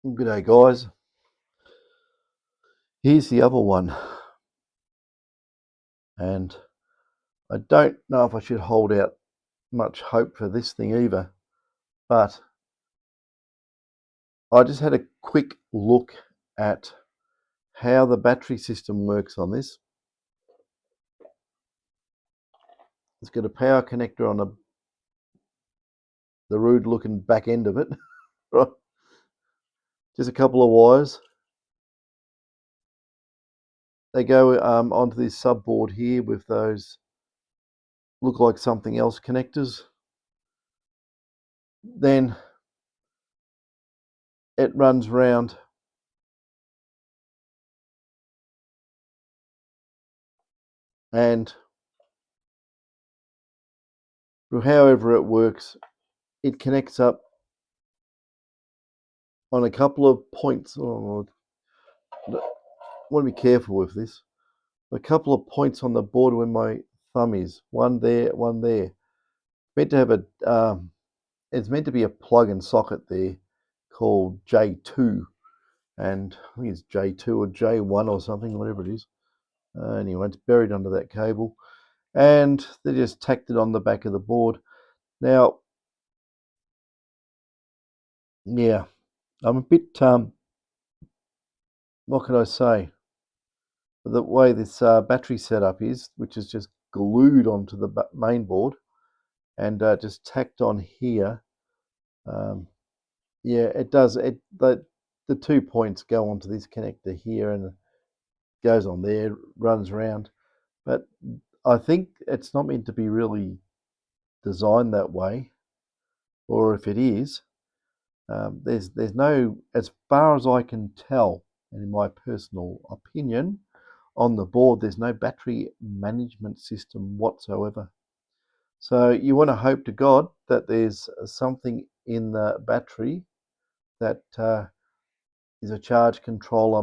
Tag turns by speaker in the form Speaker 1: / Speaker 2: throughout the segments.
Speaker 1: Good day, guys. Here's the other one, and I don't know if I should hold out much hope for this thing either, but I just had a quick look at how the battery system works on this. It's got a power connector on the rude looking back end of it, right? Just a couple of wires. They go onto this subboard here with those look like something else connectors. Then it runs round and however it works, it connects up on a couple of points. Oh, I want to be careful with this. A couple of points on the board where my thumb is. One there, one there. Meant to have it's meant to be a plug and socket there called J2, and I think it's J2 or J1 or something, whatever it is. Anyway, it's buried under that cable, and they just tacked it on the back of the board. Now, yeah, I'm a bit what can I say? The way this battery setup is, which is just glued onto the main board and just tacked on here. Yeah, it does. The 2 points go onto this connector here and it goes on there, runs around. But I think it's not meant to be really designed that way, or if it is, there's no, as far as I can tell, and in my personal opinion, on the board there's no battery management system whatsoever. So you want to hope to God that there's something in the battery that is a charge controller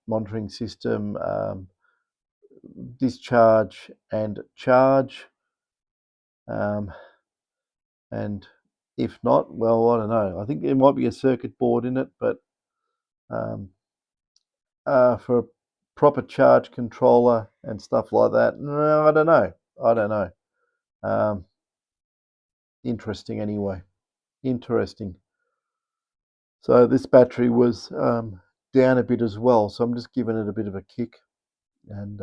Speaker 1: monitoring system, discharge and charge. And if not, well, I don't know. I think there might be a circuit board in it, but um, for a proper charge controller and stuff like that, no, I don't know. I don't know. Interesting anyway. Interesting. So this battery was down a bit as well, so I'm just giving it a bit of a kick. And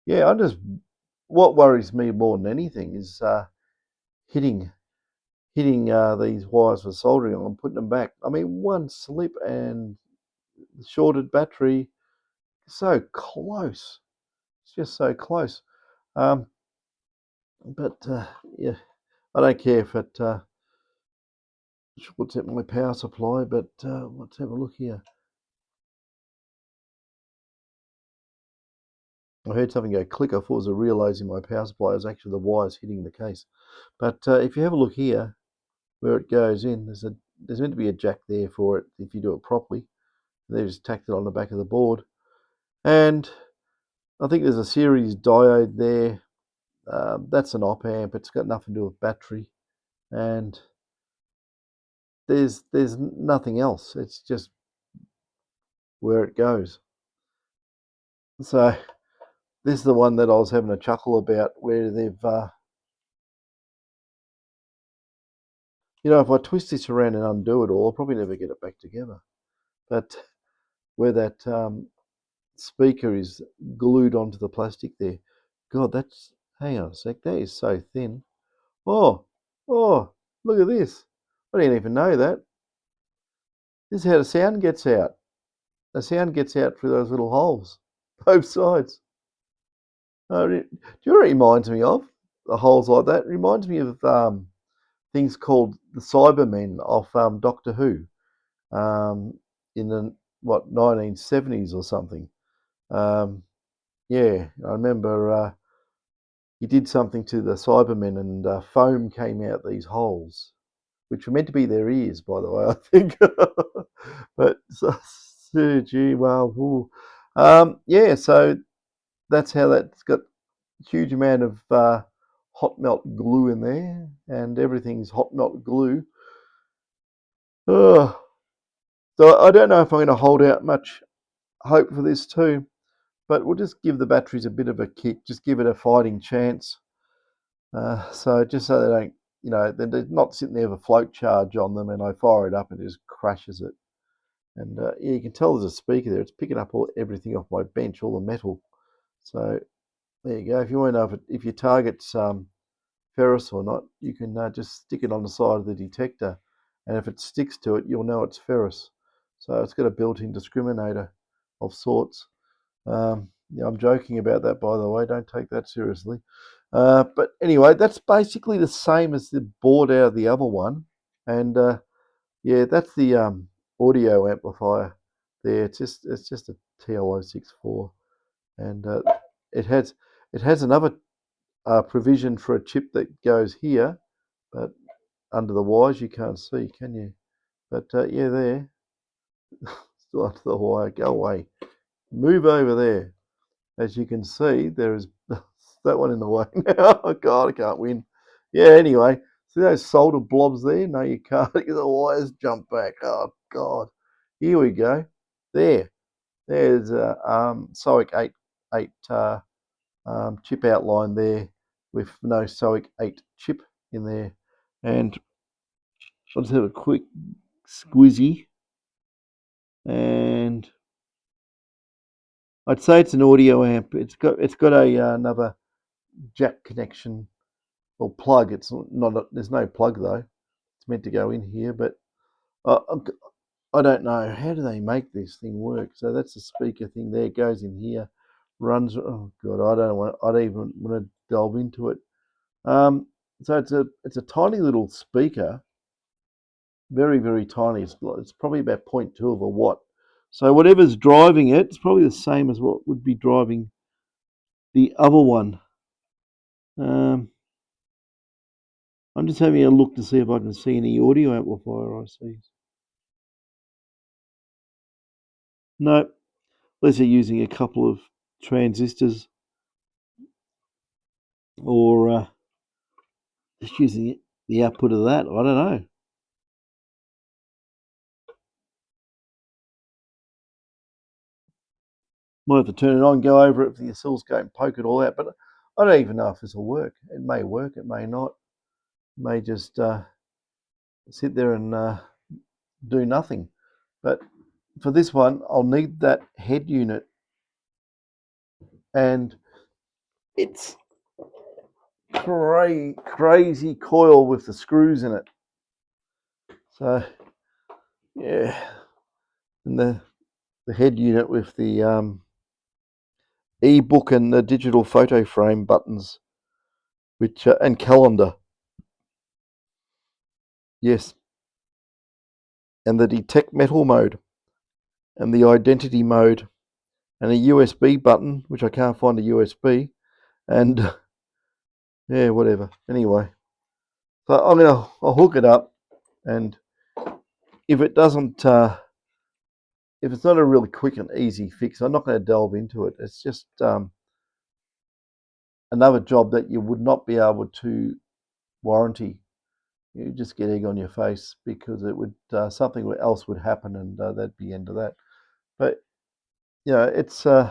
Speaker 1: yeah, what worries me more than anything is hitting these wires for soldering on and putting them back. I mean, one slip and shorted battery, so close. It's just so close. Um, but yeah, I don't care if it shorts out my power supply. But let's have a look here. I heard something go click. I thought it was a relays in my power supply. It was actually the wires hitting the case. But if you have a look here, where it goes in, there's meant to be a jack there for it if you do it properly. They just tacked it on the back of the board, and I think there's a series diode there. That's an op amp. It's got nothing to do with battery, and there's nothing else. It's just where it goes. So this is the one that I was having a chuckle about, where they've if I twist this around and undo it all, I'll probably never get it back together. But where that speaker is glued onto the plastic there, God, hang on a sec, that is so thin. Oh, look at this. I didn't even know that. This is how the sound gets out. The sound gets out through those little holes, both sides. Do you know what it reminds me of? The holes like that. It reminds me of things called the Cybermen off Doctor Who in the 1970s or something. Yeah, I remember he did something to the Cybermen and foam came out these holes, which were meant to be their ears, by the way, I think. But gee, wow. Yeah, so that's how that's got a huge amount of hot melt glue in there, and everything's hot melt glue. Oh, So I don't know if I'm going to hold out much hope for this too, but we'll just give the batteries a bit of a kick, just give it a fighting chance. So just so they don't, they're not sitting there with a float charge on them, and I fire it up and it just crashes it. And yeah, you can tell there's a speaker there. It's picking up everything off my bench, all the metal. So there you go. If you want to know if your target's ferrous or not, you can just stick it on the side of the detector, and if it sticks to it, you'll know it's ferrous. So it's got a built-in discriminator of sorts. Yeah, I'm joking about that, by the way. Don't take that seriously. But anyway, that's basically the same as the board out of the other one, and yeah, that's the audio amplifier there. It's just a TL064, and it has another provision for a chip that goes here, but under the wires you can't see, can you? But yeah, there, still under the wire. Go away. Move over there. As you can see, there is that one in the way. Oh God, I can't win. Yeah. Anyway, see those solder blobs there? No, you can't. The wires jump back. Oh God. Here we go. There's a SOIC 8 chip outline there with no SOIC 8 chip in there. And I'll just have a quick squizzy. And I'd say it's an audio amp. It's got a another jack connection or plug. It's not. There's no plug though. It's meant to go in here, but uh, I don't know how do they make this thing work. So that's the speaker thing there. It goes in here, runs. Oh God, I don't want. I don't even want to delve into it. So it's a tiny little speaker, very very tiny. It's probably about 0.2 of a watt. So whatever's driving it, it's probably the same as what would be driving the other one. I'm just having a look to see if I can see any audio amplifier ICs. No, unless they're using a couple of transistors or just using the output of that. I don't know. Might have to turn it on, go over it for the oscilloscope and poke it all out. But I don't even know if this will work. It may work, it may not. It may just sit there and do nothing. But for this one, I'll need that head unit, and it's crazy coil with the screws in it. So yeah, and the head unit with the e-book and the digital photo frame buttons, which and calendar. Yes, and the detect metal mode, and the identity mode, and a USB button, which I can't find a USB, and yeah, whatever. Anyway, so I'll hook it up, and if it doesn't, if it's not a really quick and easy fix, I'm not going to delve into it. It's just another job that you would not be able to warranty. You just get egg on your face because it would something else would happen, and that'd be the end of that. But it's yeah,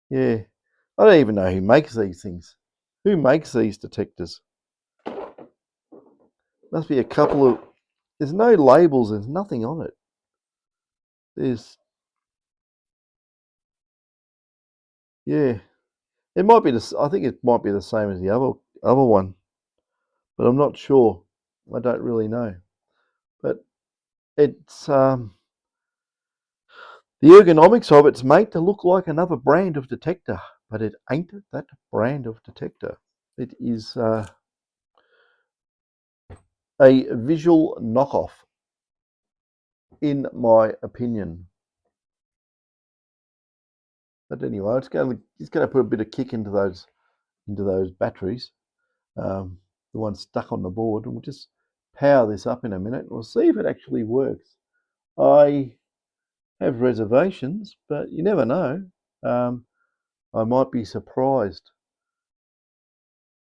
Speaker 1: I don't even know who makes these things. Who makes these detectors? Must be a couple of. There's no labels. There's nothing on it. There's yeah. It might be the. I think it might be the same as the other one, but I'm not sure. I don't really know. But it's the ergonomics of it's made to look like another brand of detector, but it ain't that brand of detector. It is a visual knockoff, in my opinion. But anyway, it's going to put a bit of kick into those batteries, the ones stuck on the board, and we'll just power this up in a minute. And we'll see if it actually works. I have reservations, but you never know. I might be surprised.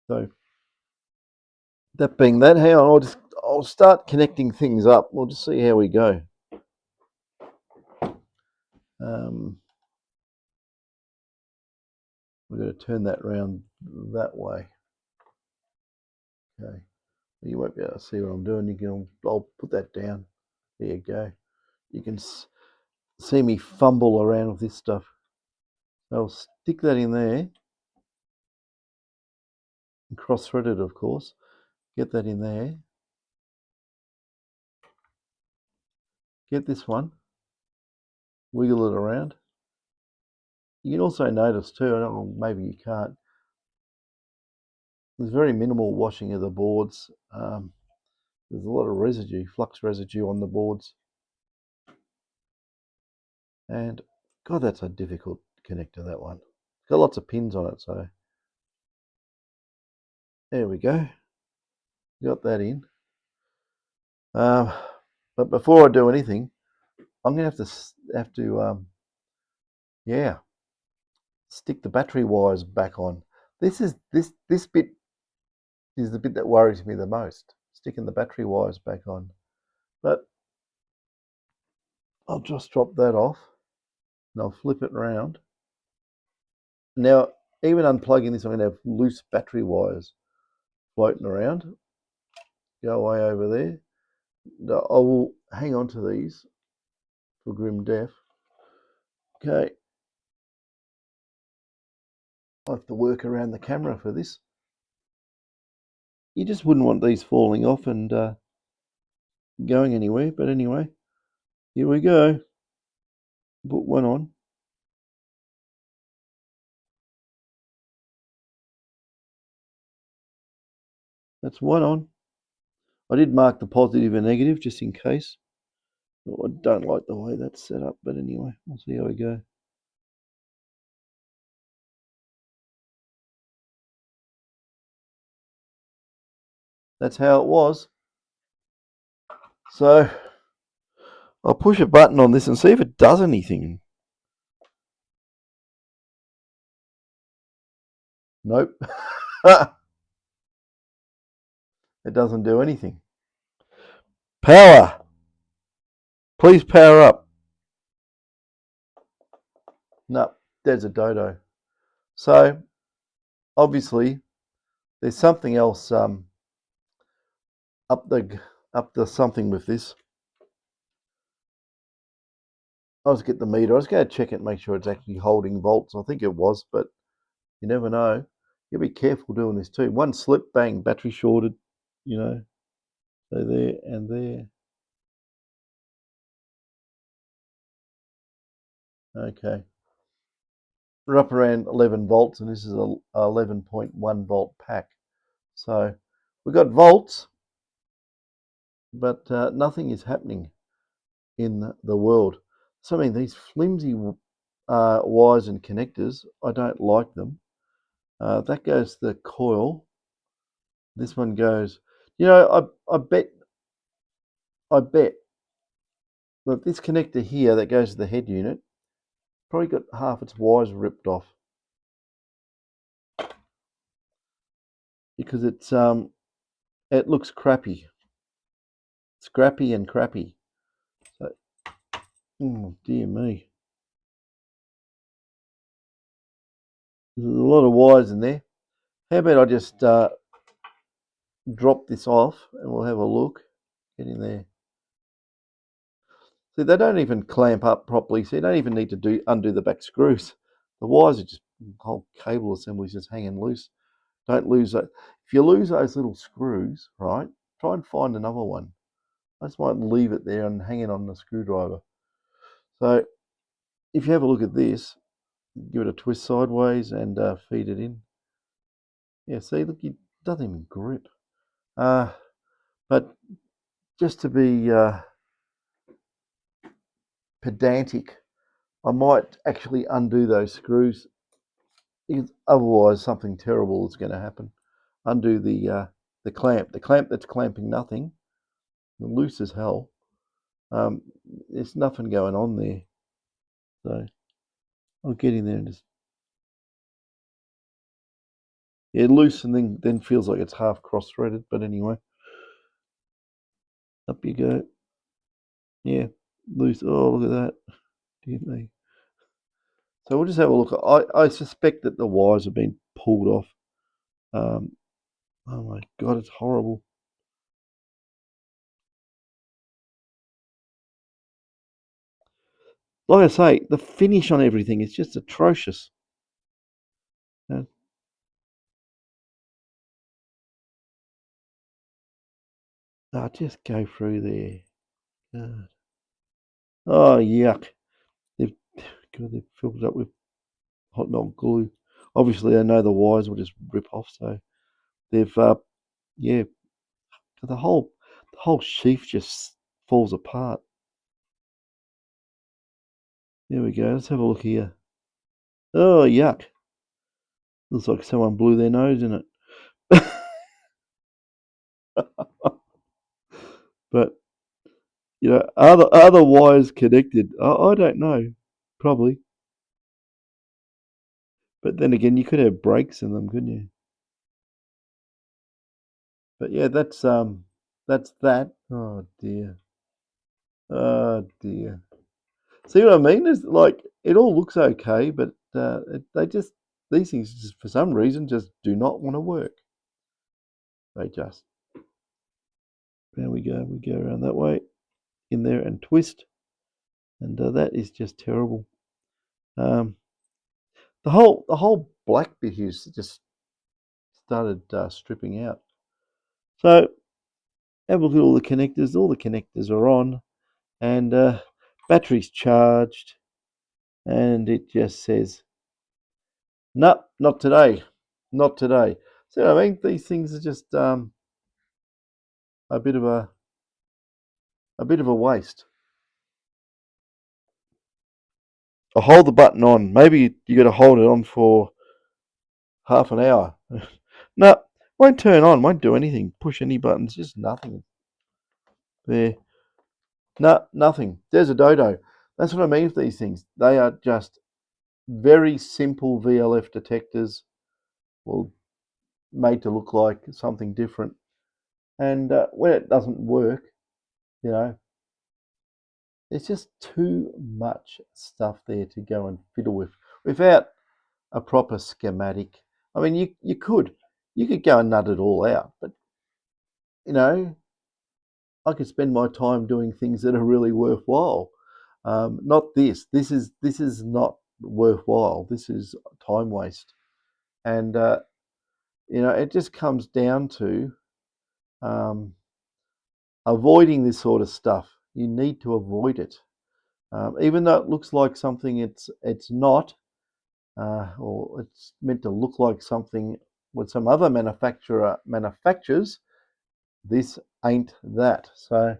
Speaker 1: So that being that, hang on, I'll start connecting things up. We'll just see how we go. We're going to turn that round that way. Okay, you won't be able to see what I'm doing. I'll put that down. There you go. You can see me fumble around with this stuff. I'll stick that in there, cross-thread it, of course. Get that in there. Get this one. Wiggle it around. You can also notice too, I don't know, maybe you can't, there's very minimal washing of the boards. There's a lot of residue, flux residue on the boards. And God, that's a difficult connector, that one. It's got lots of pins on it, so there we go. Got that in. But before I do anything, I'm gonna have to yeah, stick the battery wires back on. This bit is the bit that worries me the most, sticking the battery wires back on. But I'll just drop that off and I'll flip it around. Now, even unplugging this, I'm going to have loose battery wires floating around. Go away over there. I will hang on to these for grim death. Okay. I have to work around the camera for this. You just wouldn't want these falling off and going anywhere. But anyway, here we go. Put one on. That's one on. I did mark the positive and negative just in case. I don't like the way that's set up, but anyway, we'll see how we go. That's how it was. So I'll push a button on this and see if it does anything. Nope. It doesn't do anything. Power. Please power up. No, there's a dodo. So obviously there's something else up the something with this. I'll just get the meter. I was going to check it and make sure it's actually holding volts. I think it was, but you never know. You be careful doing this too. One slip, bang, battery shorted, you know. So there and there. Okay. We're up around 11 volts, and this is a 11.1 volt pack. So we've got volts, but nothing is happening in the world. So I mean, these flimsy wires and connectors, I don't like them. That goes to the coil. This one goes, you know, I bet that this connector here that goes to the head unit probably got half its wires ripped off because it looks crappy, scrappy and crappy. So, oh dear me, there's a lot of wires in there. How about I just drop this off and we'll have a look. Get in there. See, they don't even clamp up properly, so you don't even need to undo the back screws. The wires are just, whole cable assemblies just hanging loose. Don't lose that. If you lose those little screws, right, try and find another one. I just might leave it there and hang it on the screwdriver. So if you have a look at this, give it a twist sideways and feed it in. Yeah, see, look, it doesn't even grip. But just to be pedantic, I might actually undo those screws because otherwise something terrible is going to happen. Undo the clamp that's clamping nothing, loose as hell. There's nothing going on there, so I'll get in there and just loose, and then feels like it's half cross-threaded. But anyway, up you go. Yeah, loose. Oh, look at that. Dear me. So we'll just have a look. I suspect that the wires have been pulled off. Oh my God, it's horrible. Like I say, the finish on everything is just atrocious. Just go through there. God. Oh, yuck. They've, they've filled it up with hot melt glue. Obviously, they know the wires will just rip off, so they've, yeah, the whole sheath just falls apart. There we go. Let's have a look here. Oh, yuck. Looks like someone blew their nose in it. But, are the wires connected? I don't know. Probably. But then again, you could have breaks in them, couldn't you? But yeah, that's that. Oh dear. Oh dear. See what I mean? It's like it all looks okay, but these things just for some reason just do not want to work. They just. There we go. We go around that way, in there and twist, and that is just terrible. Um, the whole black bit here just started stripping out. So have a look at all the connectors. All the connectors are on, and battery's charged, and it just says, "No, not today, not today." See what I mean? These things are just a bit of a waste. I hold the button on. Maybe you got to hold it on for half an hour. No, won't turn on. Won't do anything. Push any buttons. Just nothing. There. No, nothing. There's a dodo. That's what I mean with these things. They are just very simple VLF detectors, well, made to look like something different. And when it doesn't work, you know, there's just too much stuff there to go and fiddle with without a proper schematic. I mean, you could go and nut it all out, but you know, I could spend my time doing things that are really worthwhile. Not this. This is not worthwhile. This is time waste, and it just comes down to um, avoiding this sort of stuff. You need to avoid it, even though it looks like something it's not, or it's meant to look like something what some other manufacturer manufactures. This ain't that. So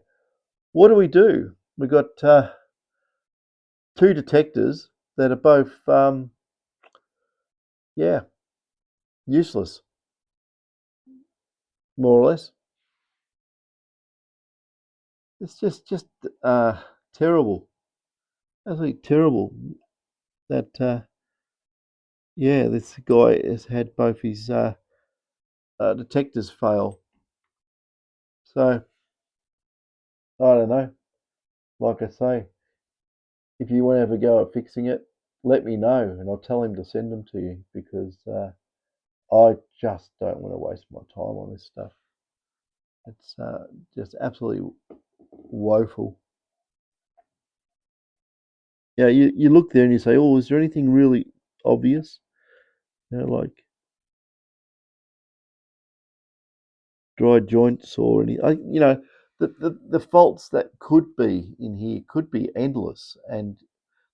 Speaker 1: what do we do? We've got two detectors that are both, yeah, useless, more or less. It's just terrible, absolutely terrible. That yeah, this guy has had both his detectors fail. So I don't know. Like I say, if you want to have a go at fixing it, let me know, and I'll tell him to send them to you because I just don't want to waste my time on this stuff. It's just absolutely woeful. Yeah, you look there and you say, "Oh, is there anything really obvious?" Like dry joints or any. The faults that could be in here could be endless, and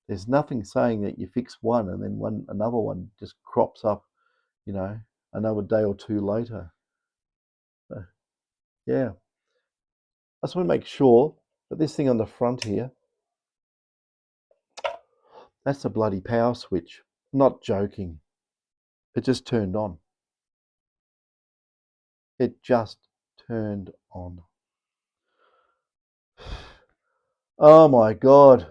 Speaker 1: there's nothing saying that you fix one and then another one just crops up, another day or two later. So, yeah, I just want to make sure that this thing on the front here, that's the bloody power switch. I'm not joking. It just turned on. It just turned on. Oh my God.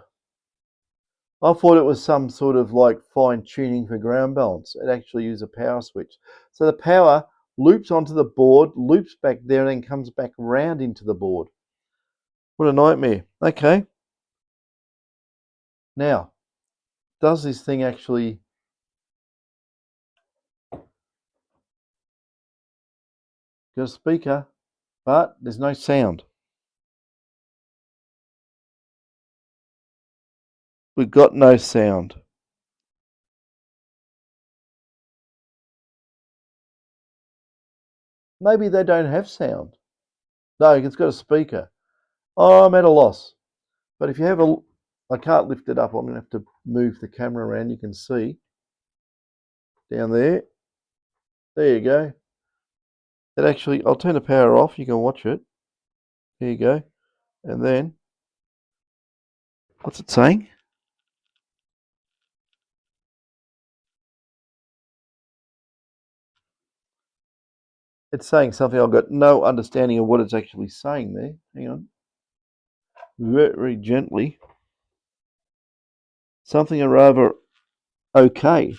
Speaker 1: I thought it was some sort of like fine tuning for ground balance. It actually used a power switch. So the power loops onto the board, loops back there, and then comes back round into the board. What a nightmare. Okay. Now, does this thing actually got a speaker, but there's no sound. We've got no sound. Maybe they don't have sound. No, it's got a speaker. Oh, I'm at a loss. But if you have I can't lift it up. I'm going to have to move the camera around. You can see down there. There you go. It actually, I'll turn the power off. You can watch it. There you go. And then, what's it saying? It's saying something I've got no understanding of what it's actually saying there. Hang on. Very gently. Something or rather okay.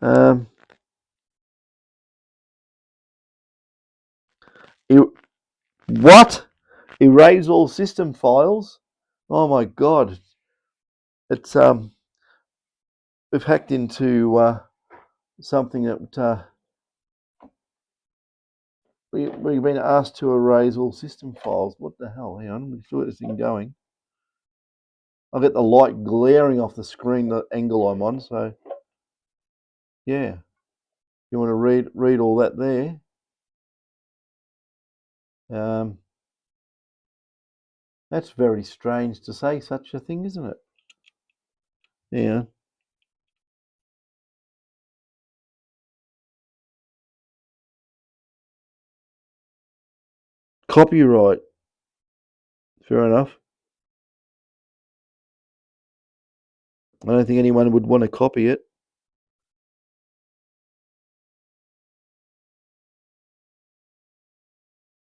Speaker 1: Um, what? Erase all system files? Oh my god. It's we've hacked into something that we've been asked to erase all system files. What the hell? Hang on, let me see this thing going. I've got the light glaring off the screen, the angle I'm on, so yeah. You want to read all that there. That's very strange to say such a thing, isn't it? Yeah. Copyright. Fair enough. I don't think anyone would want to copy it.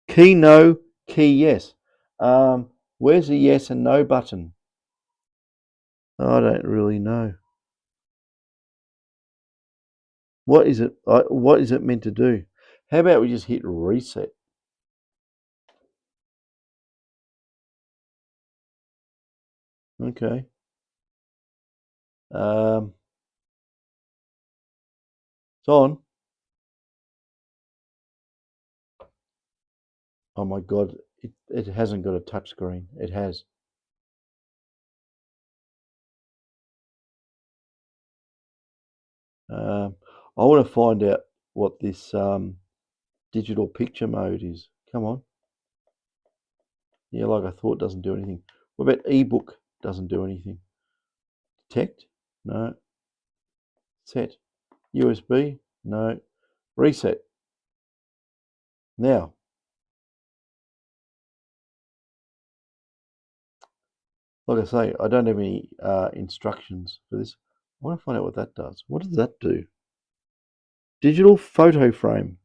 Speaker 1: Key no, key yes. Where's the yes and no button? I don't really know. What is it? What is it meant to do? How about we just hit reset? Okay. It's on. Oh my god, it hasn't got a touch screen. It has. I want to find out what this digital picture mode is. Come on. Yeah, like I thought, doesn't do anything. What about ebook? Doesn't do anything. Detect? No. Set. USB? No. Reset. Now, like I say, I don't have any instructions for this. I want to find out what that does. What does that do? Digital photo frame.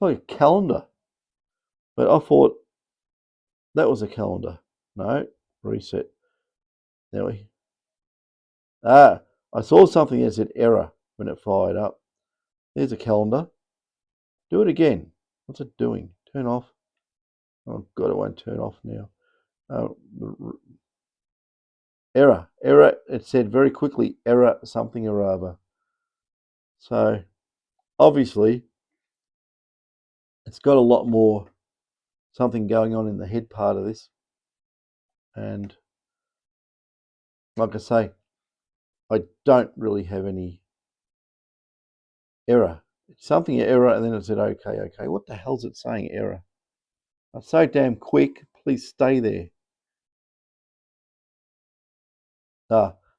Speaker 1: Like a calendar. But I thought that was a calendar. No. Reset. Now we. I saw something that said error when it fired up. There's a calendar. Do it again. What's it doing? Turn off. Oh god, it won't turn off now. Uh, error. It said very quickly, error something or other. So obviously, it's got a lot more something going on in the head part of this. And like I say, I don't really have any error. It's something error, and then it said okay. What the hell's it saying? Error. It's so damn quick. Please stay there.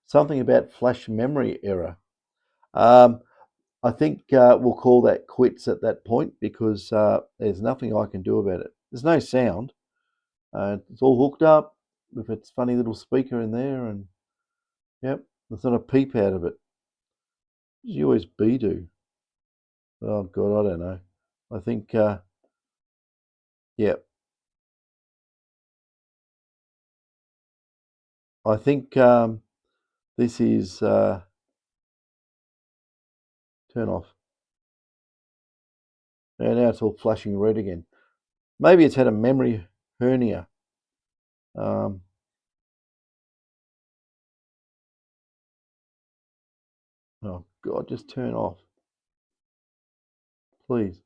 Speaker 1: Something about flash memory error. I think we'll call that quits at that point because there's nothing I can do about it. There's no sound. It's all hooked up with its funny little speaker in there, and yep, there's not a peep out of it. What does USB do? Oh God, I don't know. I think, yeah, I think this is turn off. And now it's all flashing red again. Maybe it's had a memory hernia. Um, oh God, just turn off, please.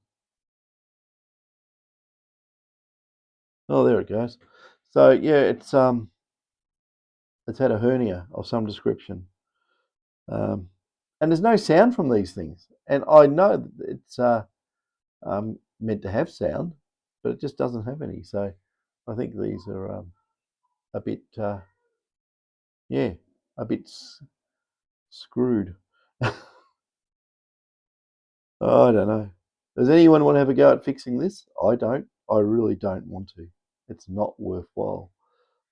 Speaker 1: Oh, there it goes. So yeah, it's had a hernia of some description, um, and there's no sound from these things. And I know that it's meant to have sound, but it just doesn't have any. So I think these are a bit, yeah, a bit screwed. I don't know. Does anyone want to have a go at fixing this? I don't. I really don't want to. It's not worthwhile.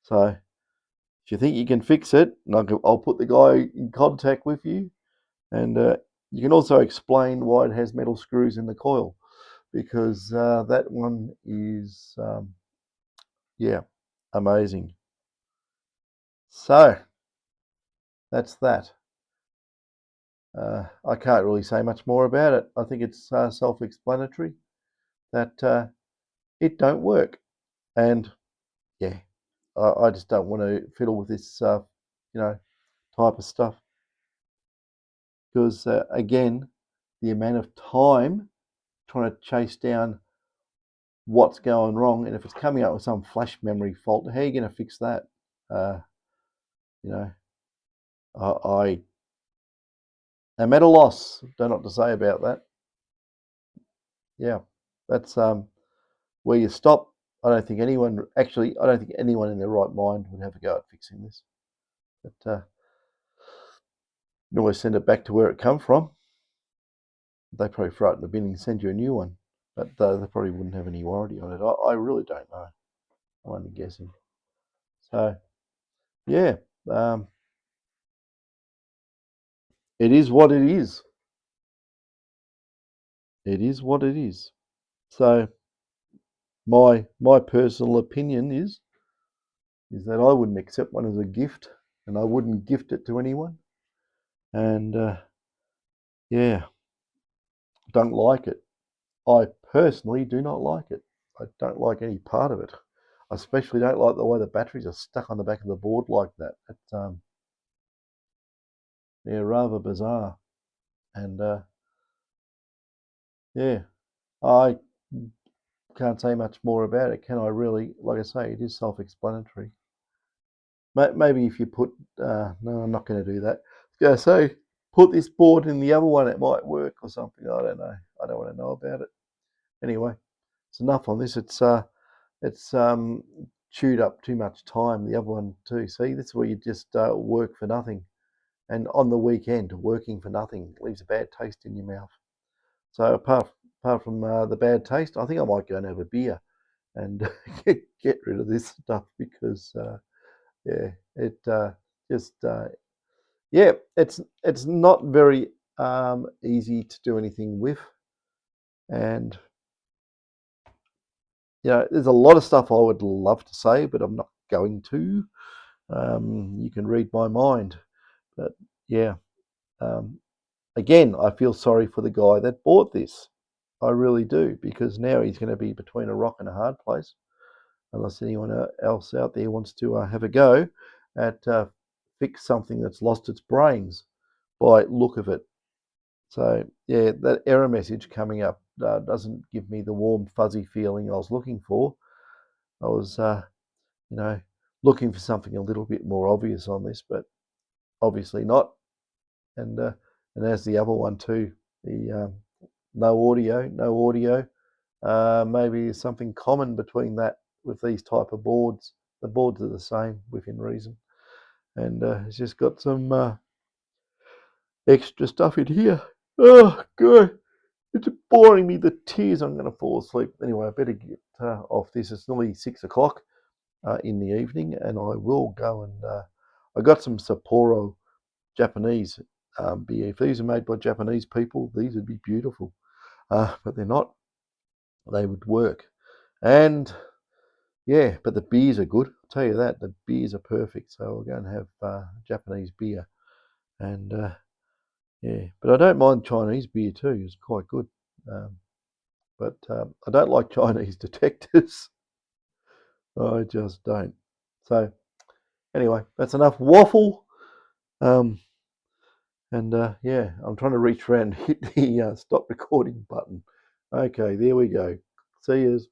Speaker 1: So if you think you can fix it, I'll put the guy in contact with you, and you can also explain why it has metal screws in the coil, because that one is, yeah, amazing. So that's that. I can't really say much more about it. I think it's self-explanatory that it don't work, and yeah, I just don't want to fiddle with this, you know, type of stuff because again, the amount of time trying to chase down what's going wrong, and if it's coming up with some flash memory fault, how are you going to fix that? Uh, you know, I am at a loss. Don't know what to say about that. Yeah, that's where you stop. I don't think anyone actually. I don't think anyone in their right mind would have a go at fixing this. But you can always send it back to where it come from. They probably throw it in the bin and send you a new one. But they probably wouldn't have any warranty on it. I really don't know. I'm only guessing. So yeah, um, it is what it is. It is what it is. So my personal opinion is that I wouldn't accept one as a gift, and I wouldn't gift it to anyone. And yeah, don't like it. I personally do not like it. I don't like any part of it. I especially don't like the way the batteries are stuck on the back of the board like that. It's yeah, rather bizarre. And yeah, I can't say much more about it, can I really? Like I say, it is self-explanatory. Maybe if you put, no, I'm not going to do that. Yeah, so put this board in the other one, it might work or something. I don't know. I don't want to know about it. Anyway, it's enough on this. It's chewed up too much time. The other one too. See, this is where you just work for nothing, and on the weekend, working for nothing leaves a bad taste in your mouth. So apart from the bad taste, I think I might go and have a beer and get rid of this stuff because yeah, it just yeah, it's not very easy to do anything with, and you know, there's a lot of stuff I would love to say, but I'm not going to. You can read my mind, but yeah. Um, Again, I feel sorry for the guy that bought this. I really do, because now he's going to be between a rock and a hard place, unless anyone else out there wants to have a go at fix something that's lost its brains by look of it. So yeah, that error message coming up doesn't give me the warm fuzzy feeling I was looking for. I was, you know, looking for something a little bit more obvious on this, but obviously not. And as the other one too, the no audio. Maybe there's something common between that with these type of boards. The boards are the same within reason, and it's just got some extra stuff in here. Oh god, it's boring me to tears. I'm going to fall asleep. Anyway, I better get off this. It's nearly 6 o'clock in the evening, and I will go and I got some Sapporo Japanese beer. If these are made by Japanese people, these would be beautiful, but they're not. They would work, and yeah, but the beers are good. I'll tell you that the beers are perfect. So I'll go and have Japanese beer, and yeah, but I don't mind Chinese beer too. It's quite good. Um, but I don't like Chinese detectors. I just don't. So anyway, that's enough waffle. Yeah, I'm trying to reach around and hit the stop recording button. Okay, there we go. See yous.